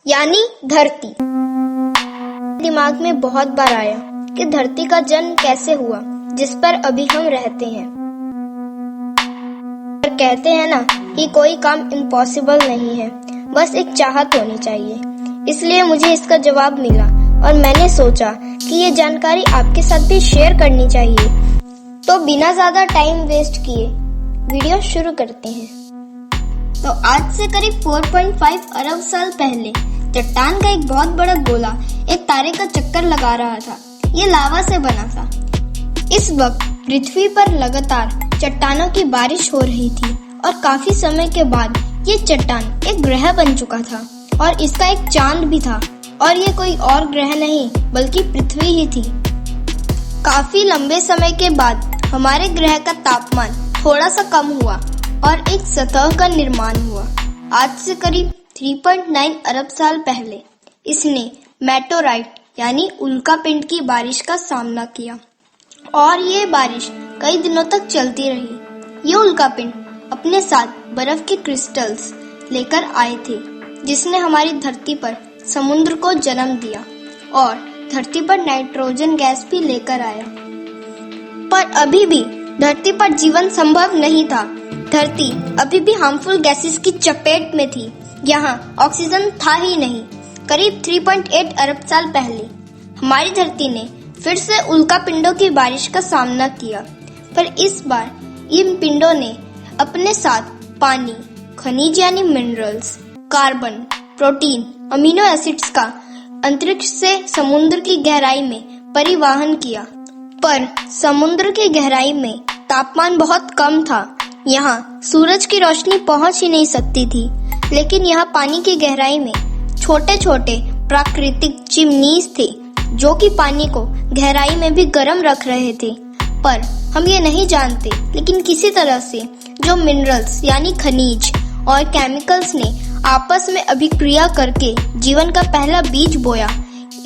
यानी धरती। दिमाग में बहुत बार आया कि धरती का जन्म कैसे हुआ जिस पर अभी हम रहते हैं। पर कहते हैं ना कि कोई काम इम्पॉसिबल नहीं है, बस एक चाहत होनी चाहिए। इसलिए मुझे इसका जवाब मिला और मैंने सोचा कि ये जानकारी आपके साथ भी शेयर करनी चाहिए। तो बिना ज्यादा टाइम वेस्ट किए वीडियो शुरू करते हैं। तो आज से करीब 4.5 अरब साल पहले चट्टान का एक बहुत बड़ा गोला एक तारे का चक्कर लगा रहा था। ये लावा से बना था। इस वक्त पृथ्वी पर लगातार चट्टानों की बारिश हो रही थी और काफी समय के बाद ये चट्टान एक ग्रह बन चुका था और इसका एक चांद भी था। और ये कोई और ग्रह नहीं बल्कि पृथ्वी ही थी। काफी लंबे समय के बाद हमारे ग्रह का तापमान थोड़ा सा कम हुआ और एक सतह का निर्माण हुआ। आज से करीब 3.9 अरब साल पहले इसने मेटोराइट यानी उल्कापिंड की बारिश का सामना किया और ये बारिश कई दिनों तक चलती रही। ये उल्कापिंड अपने साथ बर्फ के क्रिस्टल्स लेकर आए थे जिसने हमारी धरती पर समुद्र को जन्म दिया और धरती पर नाइट्रोजन गैस भी लेकर आया। पर अभी भी धरती पर जीवन संभव नहीं था। धरती अभी भी हार्मफुल गैसेस की चपेट में थी। यहाँ ऑक्सीजन था ही नहीं। करीब 3.8 अरब साल पहले हमारी धरती ने फिर से उल्कापिंडों की बारिश का सामना किया, पर इस बार इन पिंडों ने अपने साथ पानी, खनिज यानी minerals, carbon, protein, amino acids का अंतरिक्ष से समुद्र की गहराई में परिवहन किया। पर समुद्र की गहराई में तापमान बहुत कम था। यहाँ सूरज की रोशनी पहुंच ही नहीं सकती थी, लेकिन यहाँ पानी की गहराई में छोटे छोटे प्राकृतिक चिमनीज थे जो कि पानी को गहराई में भी गर्म रख रहे थे। पर हम ये नहीं जानते, लेकिन किसी तरह से जो मिनरल्स यानी खनिज और केमिकल्स ने आपस में अभिक्रिया करके जीवन का पहला बीज बोया।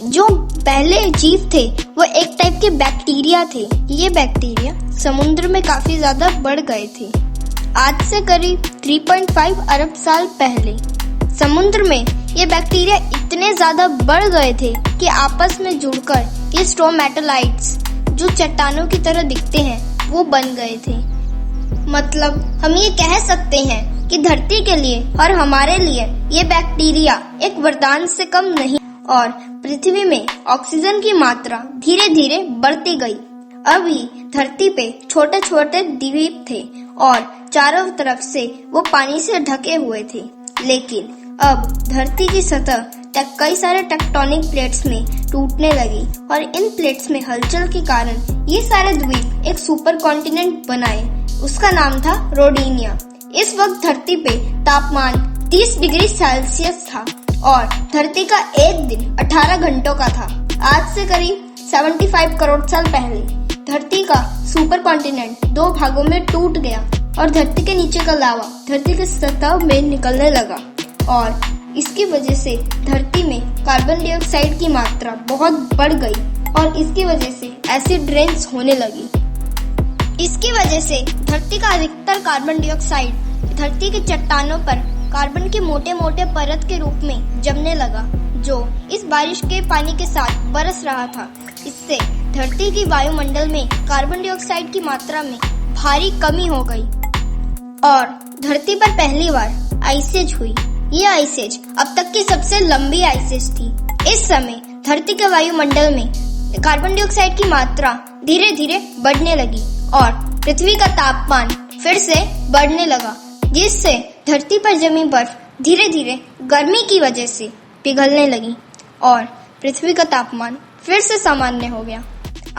जो पहले जीव थे वो एक टाइप के बैक्टीरिया थे। ये बैक्टीरिया समुद्र में काफी ज्यादा बढ़ गए थे। आज से करीब 3.5 अरब साल पहले समुद्र में ये बैक्टीरिया इतने ज्यादा बढ़ गए थे कि आपस में जुड़कर ये स्ट्रोमेटोलाइट्स जो चट्टानों की तरह दिखते हैं वो बन गए थे। मतलब हम ये कह सकते हैं कि धरती के लिए और हमारे लिए ये बैक्टीरिया एक वरदान से कम नहीं। और पृथ्वी में ऑक्सीजन की मात्रा धीरे धीरे बढ़ती गई। अभी धरती पे छोटे छोटे द्वीप थे और चारों तरफ से वो पानी से ढके हुए थे। लेकिन अब धरती की सतह कई सारे टेक्टोनिक प्लेट्स में टूटने लगी और इन प्लेट्स में हलचल के कारण ये सारे द्वीप एक सुपर कॉन्टिनेंट बनाए। उसका नाम था रोडिनिया। इस वक्त धरती पे तापमान 30 डिग्री सेल्सियस था और धरती का एक दिन 18 घंटों का था। आज से करीब 75 करोड़ साल पहले धरती का सुपर कॉन्टिनेंट दो भागों में टूट गया और धरती के नीचे का लावा धरती की सतह में निकलने लगा और इसकी वजह से धरती में कार्बन डाइऑक्साइड की मात्रा बहुत बढ़ गई और इसकी वजह से एसिड रेन्स होने लगी। इसकी वजह से धरती का अधिकतर कार्बन डाइऑक्साइड धरती के चट्टानों पर कार्बन के मोटे मोटे परत के रूप में जमने लगा, जो इस बारिश के पानी के साथ बरस रहा था। इससे धरती की वायुमंडल में कार्बन डाइऑक्साइड की मात्रा में भारी कमी हो गई और धरती पर पहली बार आइस एज हुई। ये आइस एज अब तक की सबसे लंबी आइस एज थी। इस समय धरती के वायुमंडल में कार्बन डाइऑक्साइड की मात्रा धीरे धीरे बढ़ने लगी और पृथ्वी का तापमान फिर से बढ़ने लगा, जिससे धरती पर जमी बर्फ धीरे धीरे गर्मी की वजह से पिघलने लगी और पृथ्वी का तापमान फिर से सामान्य हो गया।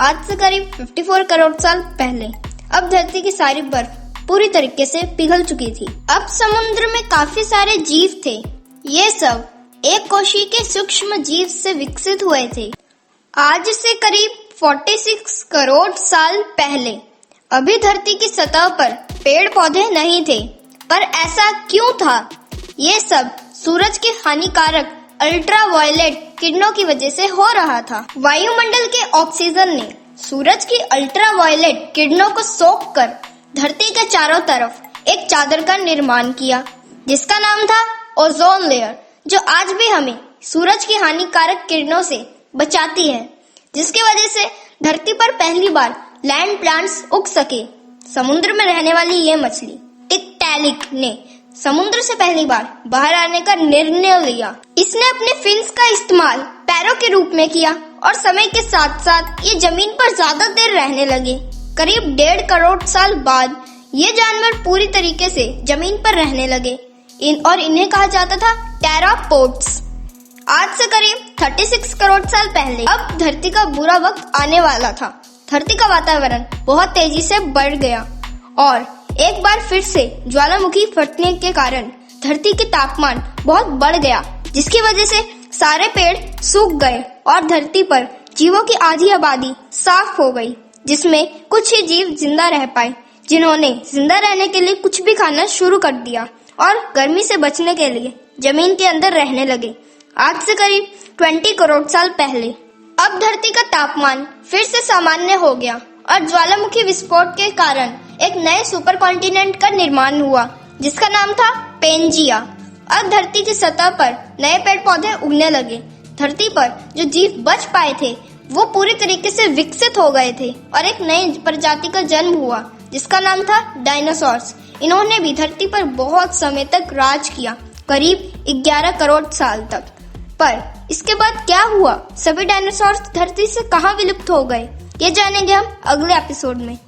आज से करीब 54 करोड़ साल पहले अब धरती की सारी बर्फ पूरी तरीके से पिघल चुकी थी। अब समुद्र में काफी सारे जीव थे। ये सब एक कोशी के सूक्ष्म जीव से विकसित हुए थे। आज से करीब 46 करोड़ साल पहले अभी धरती की सतह पर पेड़ पौधे नहीं थे। पर ऐसा क्यों था? ये सब सूरज के हानिकारक अल्ट्रावायलेट किरणों की वजह से हो रहा था। वायुमंडल के ऑक्सीजन ने सूरज की अल्ट्रावायलेट किरणों को सोख कर धरती के चारों तरफ एक चादर का निर्माण किया जिसका नाम था ओजोन लेयर, जो आज भी हमें सूरज की हानिकारक किरणों से बचाती है, जिसकी वजह से धरती पर पहली बार लैंड प्लांट्स उग सके। समुद्र में रहने वाली ये मछली टिकटैलिक ने समुद्र से पहली बार बाहर आने का निर्णय लिया। इसने अपने फिन्स का इस्तेमाल पैरों के रूप में किया और समय के साथ साथ ये जमीन पर ज्यादा देर रहने लगे। करीब 1.5 करोड़ साल बाद ये जानवर पूरी तरीके से जमीन पर रहने लगे और इन्हें कहा जाता था टेरापोड्स। आज से करीब 36 करोड़ साल पहले अब धरती का बुरा वक्त आने वाला था। धरती का वातावरण बहुत तेजी से बढ़ गया और एक बार फिर से ज्वालामुखी फटने के कारण धरती के तापमान बहुत बढ़ गया, जिसकी वजह से सारे पेड़ सूख गए और धरती पर जीवों की आधी आबादी साफ हो गई, जिसमें कुछ ही जीव जिंदा रह पाए, जिन्होंने जिंदा रहने के लिए कुछ भी खाना शुरू कर दिया और गर्मी से बचने के लिए जमीन के अंदर रहने लगे। आज से करीब 20 करोड़ साल पहले अब धरती का तापमान फिर से सामान्य हो गया और ज्वालामुखी विस्फोट के कारण एक नए सुपर कॉन्टिनेंट का निर्माण हुआ, जिसका नाम था पेंजिया। अब धरती की सतह पर नए पेड़ पौधे उगने लगे। धरती पर जो जीव बच पाए थे वो पूरी तरीके से विकसित हो गए थे और एक नई प्रजाति का जन्म हुआ, जिसका नाम था डायनासोर्स। इन्होंने भी धरती पर बहुत समय तक राज किया, करीब 11 करोड़ साल तक। पर इसके बाद क्या हुआ? सभी डायनासोर्स धरती से कहाँ विलुप्त हो गए? ये जानेंगे हम अगले एपिसोड में।